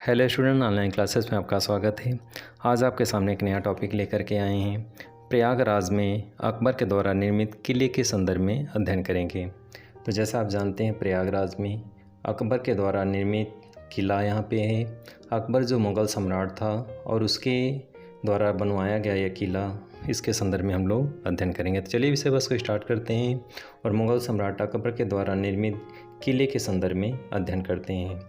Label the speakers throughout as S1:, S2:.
S1: Hello student, online classes में आपका स्वागत है। आज आपके सामने एक नया टॉपिक लेकर के आए हैं। प्रयागराज में अकबर के द्वारा निर्मित किले के संदर्भ में अध्ययन करेंगे। तो जैसा आप जानते हैं, प्रयागराज में अकबर के द्वारा निर्मित किला यहाँ पे है। अकबर जो मुग़ल सम्राट था और उसके द्वारा बनवाया गया यह किला, इसके संदर्भ में हम लोग अध्ययन करेंगे। तो चलिए विषय वस्तु को स्टार्ट करते हैं और मुग़ल सम्राट अकबर के द्वारा निर्मित किले के संदर्भ में अध्ययन करते हैं।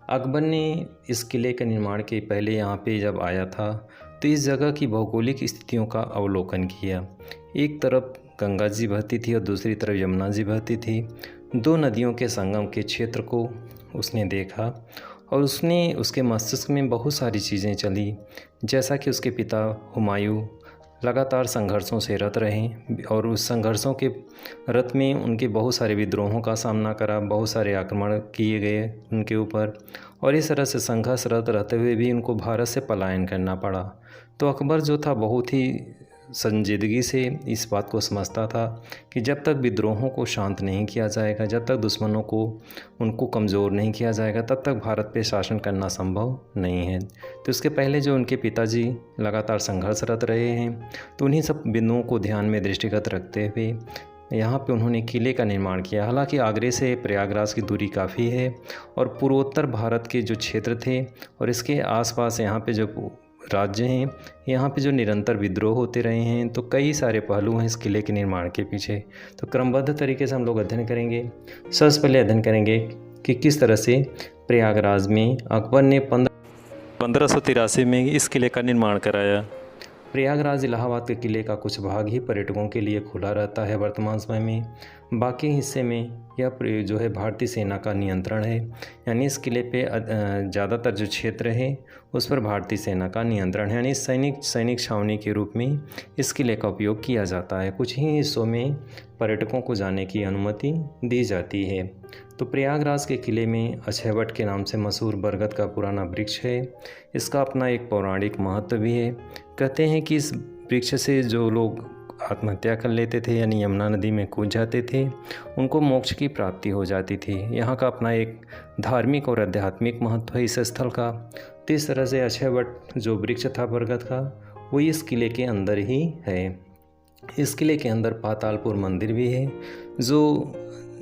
S1: अकबर ने इस किले के निर्माण के पहले यहाँ पे जब आया था तो इस जगह की भौगोलिक स्थितियों का अवलोकन किया। एक तरफ गंगा जी बहती थी और दूसरी तरफ यमुना जी बहती थी। दो नदियों के संगम के क्षेत्र को उसने देखा और उसके मस्तिष्क में बहुत सारी चीज़ें चली, जैसा कि उसके पिता हुमायूं लगातार संघर्षों से रत रहे और उस संघर्षों के रत में उनके बहुत सारे विद्रोहों का सामना करा, बहुत सारे आक्रमण किए गए उनके ऊपर और इस तरह से संघर्षरत रहते हुए भी उनको भारत से पलायन करना पड़ा। तो अकबर जो था बहुत ही संजीदगी से इस बात को समझता था कि जब तक विद्रोहों को शांत नहीं किया जाएगा, जब तक दुश्मनों को उनको कमज़ोर नहीं किया जाएगा, तब तक भारत पे शासन करना संभव नहीं है। तो इसके पहले जो उनके पिताजी लगातार संघर्षरत रहे हैं, तो उन्हीं सब बिंदुओं को ध्यान में दृष्टिगत रखते हुए यहाँ पे उन्होंने किले का निर्माण किया। हालांकि आगरे से प्रयागराज की दूरी काफ़ी है और पूर्वोत्तर भारत के जो क्षेत्र थे और इसके आसपास यहाँ पे जो राज्य हैं, यहाँ पे जो निरंतर विद्रोह होते रहे हैं, तो कई सारे पहलू हैं इस किले के निर्माण के पीछे। तो क्रमबद्ध तरीके से हम लोग अध्ययन करेंगे। सबसे पहले अध्ययन करेंगे कि किस तरह से प्रयागराज में अकबर ने 1583 में इस किले का निर्माण कराया। प्रयागराज इलाहाबाद के किले का कुछ भाग ही पर्यटकों के लिए खुला रहता है वर्तमान समय में। बाकी हिस्से में यह जो है भारतीय सेना का नियंत्रण है, यानी इस किले पे ज़्यादातर जो क्षेत्र है उस पर भारतीय सेना का नियंत्रण है, यानी सैनिक छावनी के रूप में इस किले का उपयोग किया जाता है। कुछ ही हिस्सों में पर्यटकों को जाने की अनुमति दी जाती है। तो प्रयागराज के किले में अक्षयवट के नाम से मशहूर बरगद का पुराना वृक्ष है। इसका अपना एक पौराणिक महत्व भी है। कहते हैं कि इस वृक्ष से जो लोग आत्महत्या कर लेते थे, यानी यमुना नदी में कूद जाते थे, उनको मोक्ष की प्राप्ति हो जाती थी। यहाँ का अपना एक धार्मिक और आध्यात्मिक महत्व है इस स्थल का। तो इस तरह से अक्षयवट जो वृक्ष था बरगद का, वो इस किले के अंदर ही है। इस किले के अंदर पातालपुर मंदिर भी है, जो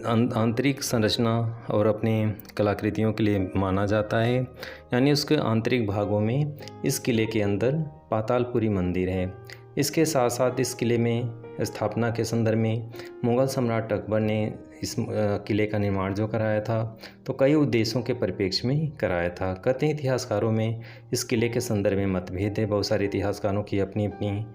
S1: आंतरिक संरचना और अपने कलाकृतियों के लिए माना जाता है। यानी उसके आंतरिक भागों में इस किले के अंदर पातालपुरी मंदिर है। इसके साथ साथ इस किले में स्थापना के संदर्भ में मुग़ल सम्राट अकबर ने इस किले का निर्माण जो कराया था, तो कई उद्देश्यों के परिप्रेक्ष्य में कराया था। कहते हैं इतिहासकारों में इस किले के संदर्भ में मतभेद है। बहुत सारे इतिहासकारों की अपनी अपनी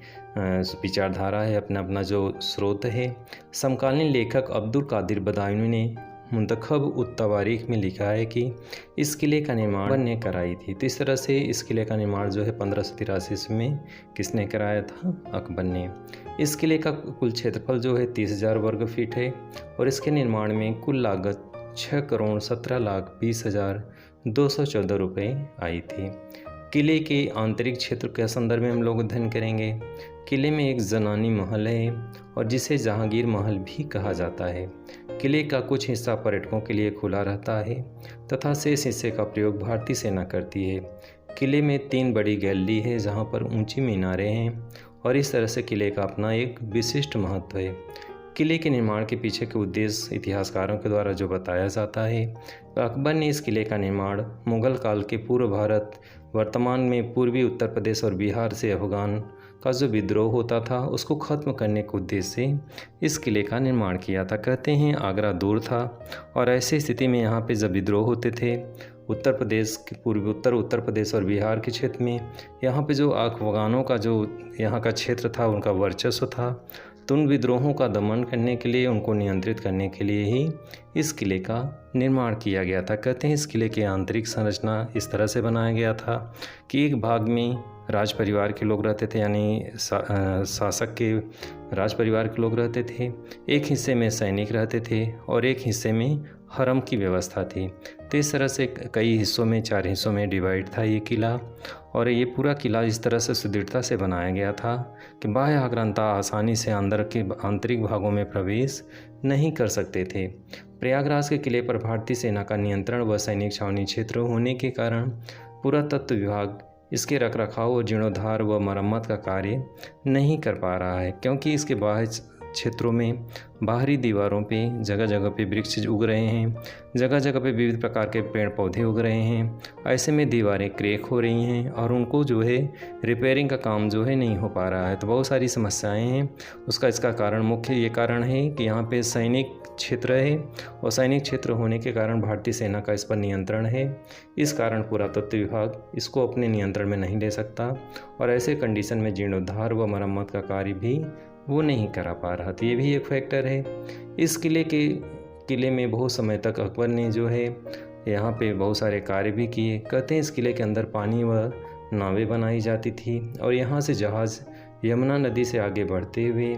S1: विचारधारा है, अपना अपना जो स्रोत है। समकालीन लेखक अब्दुल कादिर बदायूनी ने मुंतखब उत-तवारीख में लिखा है कि इस किले का निर्माण अकबर ने कराई थी। तो इस तरह से इस किले का निर्माण जो है 1583 में किसने कराया था? अकबर ने। इस किले का कुल क्षेत्रफल जो है 30,000 वर्ग फीट है और इसके निर्माण में कुल लागत 6,17,20,214 रुपये आई थी। किले के आंतरिक क्षेत्र के संदर्भ में हम लोग अध्ययन करेंगे। किले में एक जनानी महल है और जिसे जहांगीर महल भी कहा जाता है। किले का कुछ हिस्सा पर्यटकों के लिए खुला रहता है तथा शेष हिस्से का प्रयोग भारतीय सेना करती है। किले में 3 बड़ी गैलरी है जहां पर ऊंची मीनारें हैं और इस तरह से किले का अपना एक विशिष्ट महत्व है। किले के निर्माण के पीछे के उद्देश्य इतिहासकारों के द्वारा जो बताया जाता है, तो अकबर ने इस किले का निर्माण मुग़ल काल के पूर्व भारत, वर्तमान में पूर्वी उत्तर प्रदेश और बिहार से अफगान का जो विद्रोह होता था उसको ख़त्म करने के उद्देश्य से इस किले का निर्माण किया था। कहते हैं आगरा दूर था और ऐसी स्थिति में यहाँ पे जब विद्रोह होते थे उत्तर प्रदेश के पूर्वी उत्तर प्रदेश और बिहार के क्षेत्र में, यहाँ पे जो अफगानों का जो यहाँ का क्षेत्र था उनका वर्चस्व था, तो उन विद्रोहों का दमन करने के लिए, उनको नियंत्रित करने के लिए ही इस किले का निर्माण किया गया था। कहते हैं इस किले की आंतरिक संरचना इस तरह से बनाया गया था कि एक भाग में राज परिवार के लोग रहते थे, यानी शासक के राज परिवार के लोग रहते थे, एक हिस्से में सैनिक रहते थे और एक हिस्से में हरम की व्यवस्था थी। तो इस तरह से कई हिस्सों में 4 हिस्सों में डिवाइड था ये किला और ये पूरा किला इस तरह से सुदृढ़ता से बनाया गया था कि बाह्य आक्रांता आसानी से अंदर के आंतरिक भागों में प्रवेश नहीं कर सकते थे। प्रयागराज के किले पर भारतीय सेना का नियंत्रण व सैनिक छावनी क्षेत्र होने के कारण पुरातत्व विभाग इसके रखरखाव और जीर्णोद्धार व मरम्मत का कार्य नहीं कर पा रहा है, क्योंकि इसके बाह्य क्षेत्रों में बाहरी दीवारों पे जगह जगह पे वृक्ष उग रहे हैं, जगह जगह पे विविध प्रकार के पेड़ पौधे उग रहे हैं। ऐसे में दीवारें क्रैक हो रही हैं और उनको जो है रिपेयरिंग का काम जो है नहीं हो पा रहा है। तो बहुत सारी समस्याएं हैं। इसका कारण मुख्य ये कारण है कि यहाँ पे सैनिक क्षेत्र है और सैनिक क्षेत्र होने के कारण भारतीय सेना का इस पर नियंत्रण है। इस कारण पुरातत्व विभाग इसको अपने नियंत्रण में नहीं ले सकता और ऐसे कंडीशन में जीर्णोद्धार व मरम्मत का कार्य भी वो नहीं करा पा रहा। तो ये भी एक फैक्टर है। इस किले में बहुत समय तक अकबर ने जो है यहाँ पे बहुत सारे कार्य भी किए। कहते हैं इस किले के अंदर पानी व नावें बनाई जाती थी और यहाँ से जहाज़ यमुना नदी से आगे बढ़ते हुए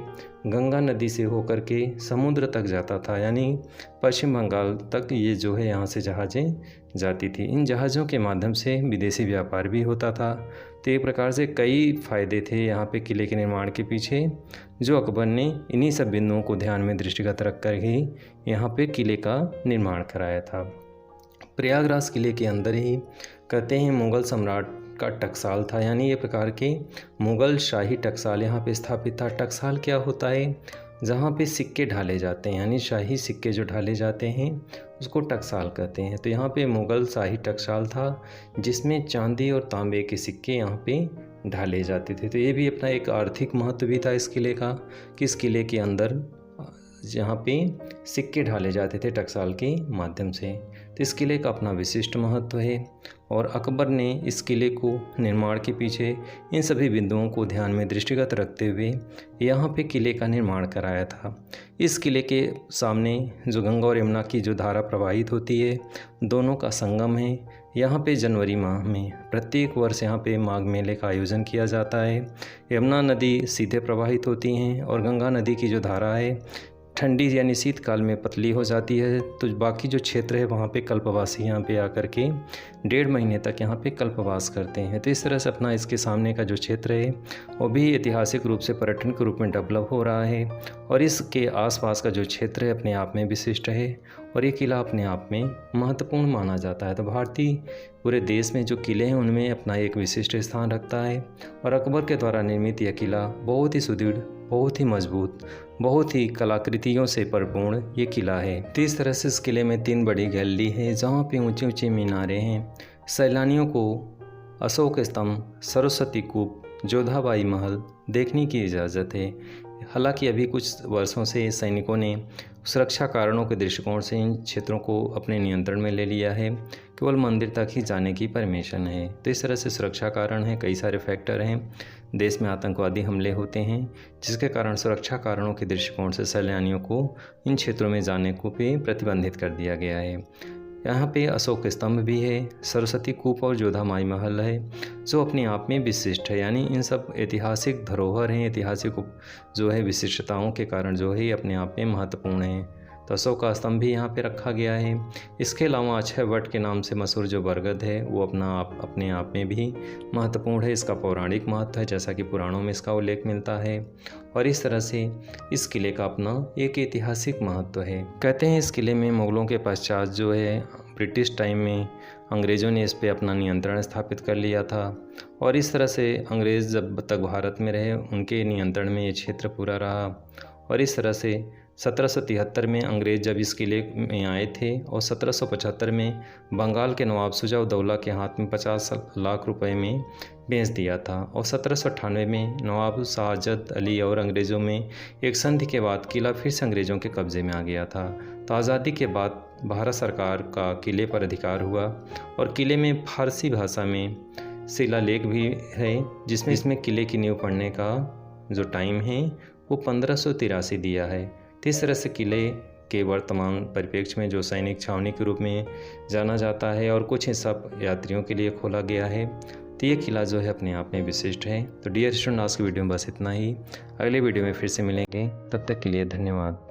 S1: गंगा नदी से होकर के समुद्र तक जाता था, यानी पश्चिम बंगाल तक ये जो है यहाँ से जहाज़ें जाती थी। इन जहाज़ों के माध्यम से विदेशी व्यापार भी होता था। तो एक प्रकार से कई फ़ायदे थे यहाँ पे किले के निर्माण के पीछे, जो अकबर ने इन्हीं सब बिंदुओं को ध्यान में दृष्टिगत रख कर ही यहाँ पे किले का निर्माण कराया था। प्रयागराज किले के अंदर ही कहते हैं मुग़ल सम्राट का टकसाल था, यानी ये प्रकार के मुग़ल शाही टकसाल यहाँ पे स्थापित था। टकसाल क्या होता है? जहाँ पे सिक्के ढाले जाते हैं, यानी शाही सिक्के जो ढाले जाते हैं उसको टकसाल कहते हैं। तो यहाँ पे मुग़ल शाही टकसाल था जिसमें चांदी और तांबे के सिक्के यहाँ पे ढाले जाते थे। तो ये भी अपना एक आर्थिक महत्व भी था इस किले का, कि इस किले के अंदर यहाँ पे सिक्के ढाले जाते थे टकसाल के माध्यम से। तो इस किले का अपना विशिष्ट महत्व है और अकबर ने इस किले को निर्माण के पीछे इन सभी बिंदुओं को ध्यान में दृष्टिगत रखते हुए यहाँ पे किले का निर्माण कराया था। इस किले के सामने जो गंगा और यमुना की जो धारा प्रवाहित होती है, दोनों का संगम है। यहाँ पे जनवरी माह में प्रत्येक वर्ष यहाँ पे माघ मेले का आयोजन किया जाता है। यमुना नदी सीधे प्रवाहित होती हैं और गंगा नदी की जो धारा है ठंडी यानी शीतकाल में पतली हो जाती है, तो बाकी जो क्षेत्र है वहाँ पे कल्पवासी यहाँ पे आकर के 1.5 महीने तक यहाँ पे कल्पवास करते हैं। तो इस तरह से अपना इसके सामने का जो क्षेत्र है वो भी ऐतिहासिक रूप से पर्यटन के रूप में डेवलप हो रहा है और इसके आसपास का जो क्षेत्र है अपने आप में विशिष्ट है और ये किला अपने आप में महत्वपूर्ण माना जाता है। तो भारतीय पूरे देश में जो किले हैं उनमें अपना एक विशिष्ट स्थान रखता है और अकबर के द्वारा निर्मित यह किला बहुत ही सुदृढ़, बहुत ही मजबूत, बहुत ही कलाकृतियों से परिपूर्ण ये किला है। तो इस तरह से इस किले में 3 बड़ी गैलरी है जहाँ पे ऊंचे ऊंचे मीनारे हैं। सैलानियों को अशोक स्तंभ, सरस्वती कूप, जोधाबाई महल देखने की इजाज़त है। हालांकि अभी कुछ वर्षों से सैनिकों ने सुरक्षा कारणों के दृष्टिकोण से इन क्षेत्रों को अपने नियंत्रण में ले लिया है, केवल मंदिर तक ही जाने की परमिशन है। तो इस तरह से सुरक्षा कारण है, कई सारे फैक्टर हैं। देश में आतंकवादी हमले होते हैं जिसके कारण सुरक्षा कारणों के दृष्टिकोण से सैलानियों को इन क्षेत्रों में जाने को भी प्रतिबंधित कर दिया गया है। यहाँ पे अशोक स्तंभ भी है, सरस्वती कूप और जोधाबाई महल है जो अपने आप में विशिष्ट है, यानी इन सब ऐतिहासिक धरोहर हैं, ऐतिहासिक जो है विशिष्टताओं के कारण जो है अपने आप में महत्वपूर्ण है। तो अशोक का स्तंभ भी यहाँ पे रखा गया है। इसके अलावा अक्षय वट के नाम से मशहूर जो बरगद है वो अपने आप में भी महत्वपूर्ण है। इसका पौराणिक महत्व है, जैसा कि पुराणों में इसका उल्लेख मिलता है और इस तरह से इस किले का अपना एक ऐतिहासिक महत्व है। कहते हैं इस किले में मुग़लों के पश्चात जो है ब्रिटिश टाइम में अंग्रेज़ों ने इस पे अपना नियंत्रण स्थापित कर लिया था और इस तरह से अंग्रेज़ जब तक भारत में रहे उनके नियंत्रण में ये क्षेत्र पूरा रहा और इस तरह से 1773 में अंग्रेज़ जब इस किले में आए थे और 1775 में बंगाल के नवाब शुजा-उद-दौला के हाथ में 50 लाख रुपए में बेच दिया था और 1798 में नवाब साजद अली और अंग्रेज़ों में एक संधि के बाद किला फिर से अंग्रेज़ों के कब्ज़े में आ गया था। तो आज़ादी के बाद भारत सरकार का किले पर अधिकार हुआ और किले में फारसी भाषा में शिलालेख भी है जिसमें इसमें किले की नींव पड़ने का जो टाइम है वो 1583 दिया है। इस तरह से किले के वर्तमान परिप्रेक्ष्य में जो सैनिक छावनी के रूप में जाना जाता है और कुछ हिस्सा यात्रियों के लिए खोला गया है। तो ये किला जो है अपने आप में विशिष्ट है। तो डियर स्टूडेंट, आज की वीडियो में बस इतना ही। अगले वीडियो में फिर से मिलेंगे, तब तक के लिए धन्यवाद।